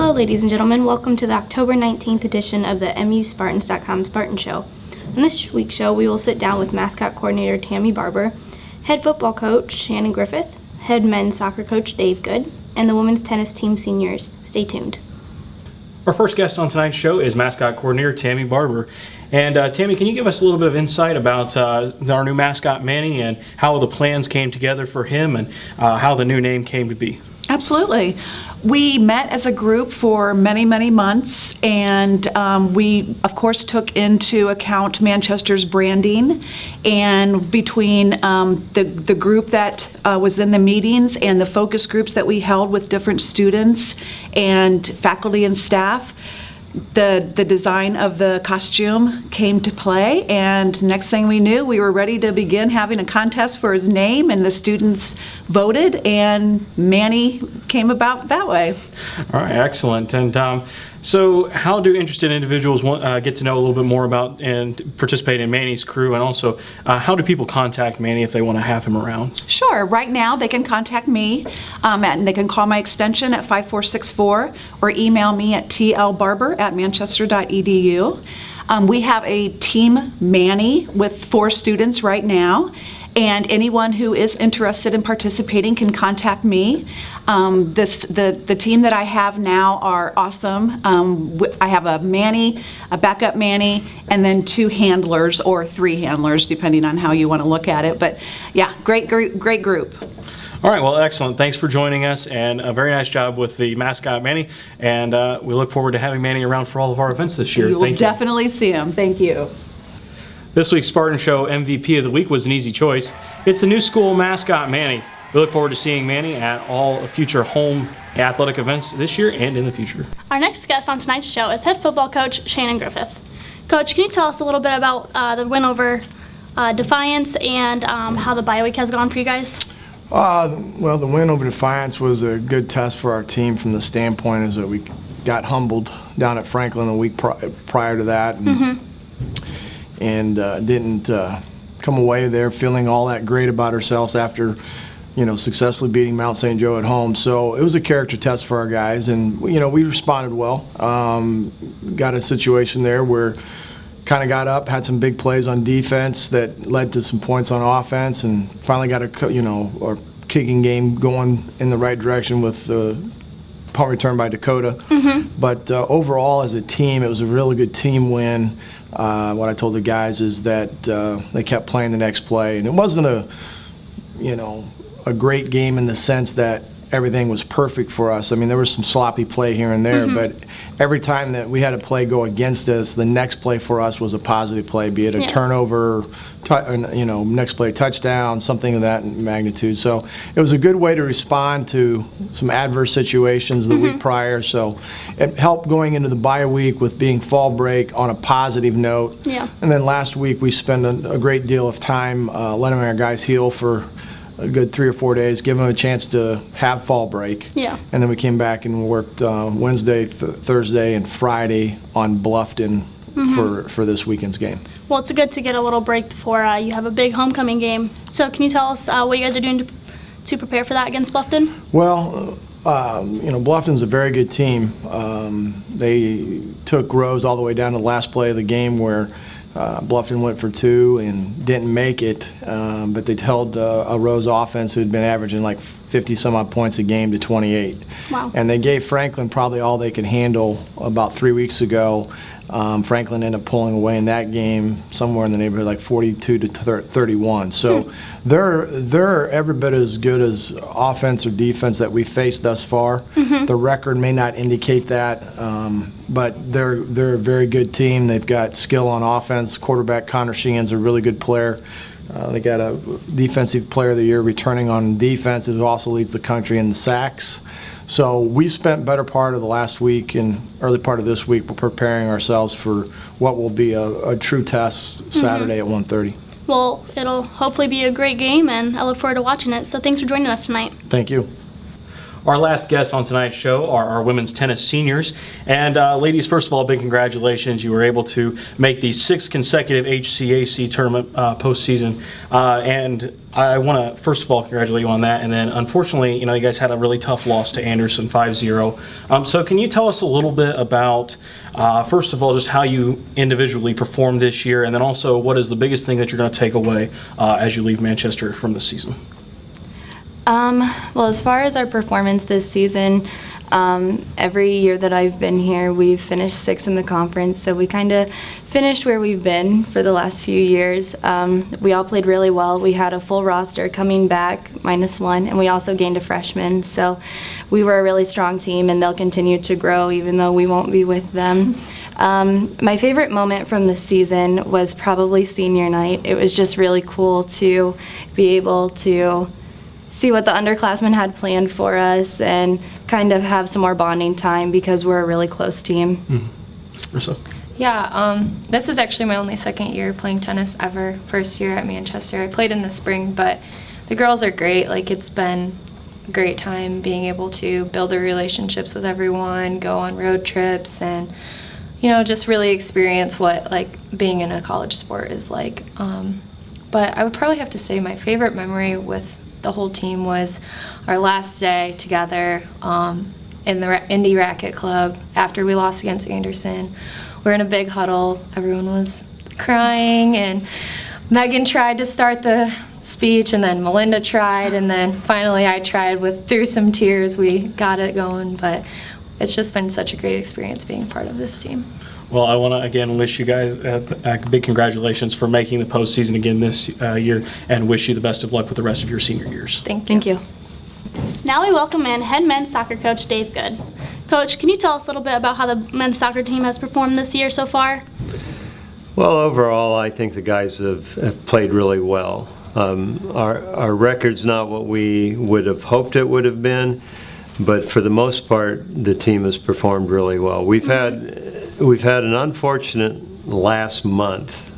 Hello ladies and gentlemen, welcome to the October 19th edition of the MUSpartans.com Spartan Show. On this week's show, we will sit down with Mascot Coordinator Tammy Barber, Head Football Coach Shannon Griffith, Head Men's Soccer Coach Dave Good, and the Women's Tennis Team Seniors. Stay tuned. Our first guest on tonight's show is Mascot Coordinator Tammy Barber. And Tammy, can you give us a little bit of insight about our new mascot Manny and how the plans came together for him and how the new name came to be? Absolutely. We met as a group for many, many months, and we, of course, took into account Manchester's branding. And between the group that was in the meetings and the focus groups that we held with different students and faculty and staff, the design of the costume came to play, and next thing we knew, we were ready to begin having a contest for his name, and the students voted, and Manny came about that way. All right, excellent. And so how do interested individuals get to know a little bit more about and participate in Manny's crew, and also how do people contact Manny if they want to have him around? Sure. Right now, they can contact me, and they can call my extension at 5464 or email me at tlbarber@manchester.edu. We have a team Manny with 4 students right now, and anyone who is interested in participating can contact me. The team that I have now are awesome. I have a Manny, a backup Manny, and then 2 handlers or 3 handlers, depending on how you want to look at it. But yeah, great group. All right, well, excellent. Thanks for joining us, and a very nice job with the mascot Manny. And we look forward to having Manny around for all of our events this year. You will definitely see him. Thank you. This week's Spartan Show MVP of the Week was an easy choice. It's the new school mascot, Manny. We look forward to seeing Manny at all future home athletic events this year and in the future. Our next guest on tonight's show is Head Football Coach Shannon Griffith. Coach, can you tell us a little bit about the win over Defiance and how the bye week has gone for you guys? Well, the win over Defiance was a good test for our team from the standpoint is that we got humbled down at Franklin the week prior to that, and didn't come away there feeling all that great about ourselves after, successfully beating Mount St. Joe at home. So it was a character test for our guys, and we responded well. Got a situation there where kind of got up, had some big plays on defense that led to some points on offense, and finally got our kicking game going in the right direction with the punt return by Dakota. But overall, as a team, it was a really good team win. What I told the guys is that they kept playing the next play, and it wasn't a great game in the sense that everything was perfect for us. I mean, there was some sloppy play here and there, but every time that we had a play go against us, the next play for us was a positive play, be it a turnover, next play touchdown, something of that magnitude. So it was a good way to respond to some adverse situations the week prior. So it helped going into the bye week with being fall break on a positive note. And then last week we spent a great deal of time letting our guys heal for a good 3 or 4 days, give them a chance to have fall break. And then we came back and worked Wednesday, Thursday, and Friday on Bluffton for this weekend's game. Well, it's good to get a little break before you have a big homecoming game. So can you tell us what you guys are doing to prepare for that against Bluffton? Well, Bluffton's a very good team. They took Rose all the way down to the last play of the game where Bluffton went for 2 and didn't make it, but they held a Rose offense who had been averaging like 50-some-odd points a game to 28. Wow. And they gave Franklin probably all they could handle about 3 weeks ago. Franklin ended up pulling away in that game somewhere in the neighborhood like 42-31. So they're every bit as good as offense or defense that we've faced thus far. The record may not indicate that, but they're a very good team. They've got skill on offense. Quarterback Connor Sheehan's a really good player. They got a Defensive Player of the Year returning on defense, who also leads the country in the sacks. So we spent better part of the last week and early part of this week preparing ourselves for what will be a true test Saturday at 1:30. Well, it'll hopefully be a great game, and I look forward to watching it. So thanks for joining us tonight. Thank you. our last guests on tonight's show are our women's tennis seniors. And ladies, first of all, big congratulations. You were able to make the 6th consecutive HCAC tournament postseason. And I want to, first of all, congratulate you on that. And then, unfortunately, you guys had a really tough loss to Anderson 5-0. So can you tell us a little bit about, first of all, just how you individually performed this year, and then also what is the biggest thing that you're going to take away as you leave Manchester from this season? Well, as far as our performance this season, every year that I've been here, we've finished 6th in the conference, so we kind of finished where we've been for the last few years. We all played really well. We had a full roster coming back, -1, and we also gained a freshman, so we were a really strong team, and they'll continue to grow even though we won't be with them. My favorite moment from this season was probably senior night. It was just really cool to be able to see what the underclassmen had planned for us and kind of have some more bonding time because we're a really close team. Rissa? Yeah, this is actually my only 2nd year playing tennis ever. First year at Manchester. I played in the spring, but the girls are great. Like, it's been a great time being able to build the relationships with everyone, go on road trips, and just really experience what being in a college sport is like. But I would probably have to say my favorite memory with the whole team was our last day together in the Indie Racket Club after we lost against Anderson. We're in a big huddle. Everyone was crying, and Megan tried to start the speech, and then Melinda tried, and then finally I tried. Through some tears, we got it going, but it's just been such a great experience being part of this team. Well, I want to again wish you guys big congratulations for making the postseason again this year, and wish you the best of luck with the rest of your senior years. Thank you. Now we welcome in head men's soccer coach Dave Good. Coach, can you tell us a little bit about how the men's soccer team has performed this year so far? Well, overall, I think the guys have played really well. Our record's not what we would have hoped it would have been, but for the most part, the team has performed really well. We've had an unfortunate last month.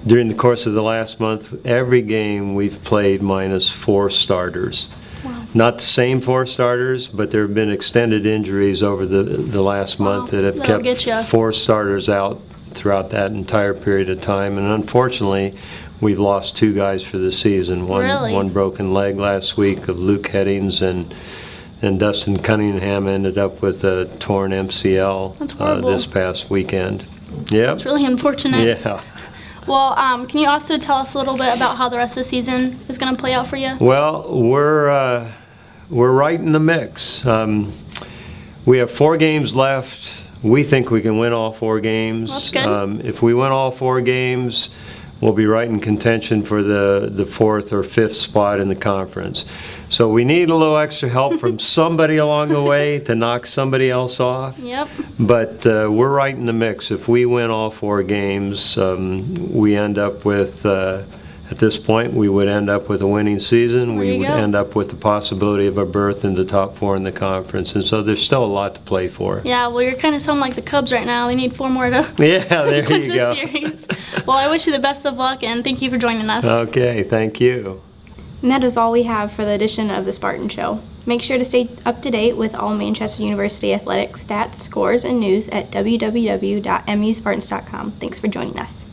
During the course of the last month, every game we've played -4 starters. Wow. Not the same 4 starters, but there have been extended injuries over the last month that have That'll get ya. kept 4 starters out throughout that entire period of time. And unfortunately, we've lost 2 guys for the season. Really? One broken leg last week of Luke Headings, and Dustin Cunningham ended up with a torn MCL That's horrible. this past weekend. Yeah. That's really unfortunate. Yeah. Well, can you also tell us a little bit about how the rest of the season is going to play out for you? Well, we're right in the mix. We have 4 games left. We think we can win all 4 games. That's good. If we win all 4 games, we'll be right in contention for the 4th or 5th spot in the conference. So we need a little extra help from somebody along the way to knock somebody else off. Yep. But we're right in the mix. If we win all 4 games, we end up with, at this point, we would end up with a winning season. There We you would go. end up with the possibility of a berth in the top 4 in the conference. And so there's still a lot to play for. Yeah, well, you're kind of sounding like the Cubs right now. They need 4 more to Yeah, there clinch you the go. series. Well, I wish you the best of luck, and thank you for joining us. Okay, thank you. And that is all we have for the edition of the Spartan Show. Make sure to stay up to date with all Manchester University athletics, stats, scores, and news at www.muspartans.com. Thanks for joining us.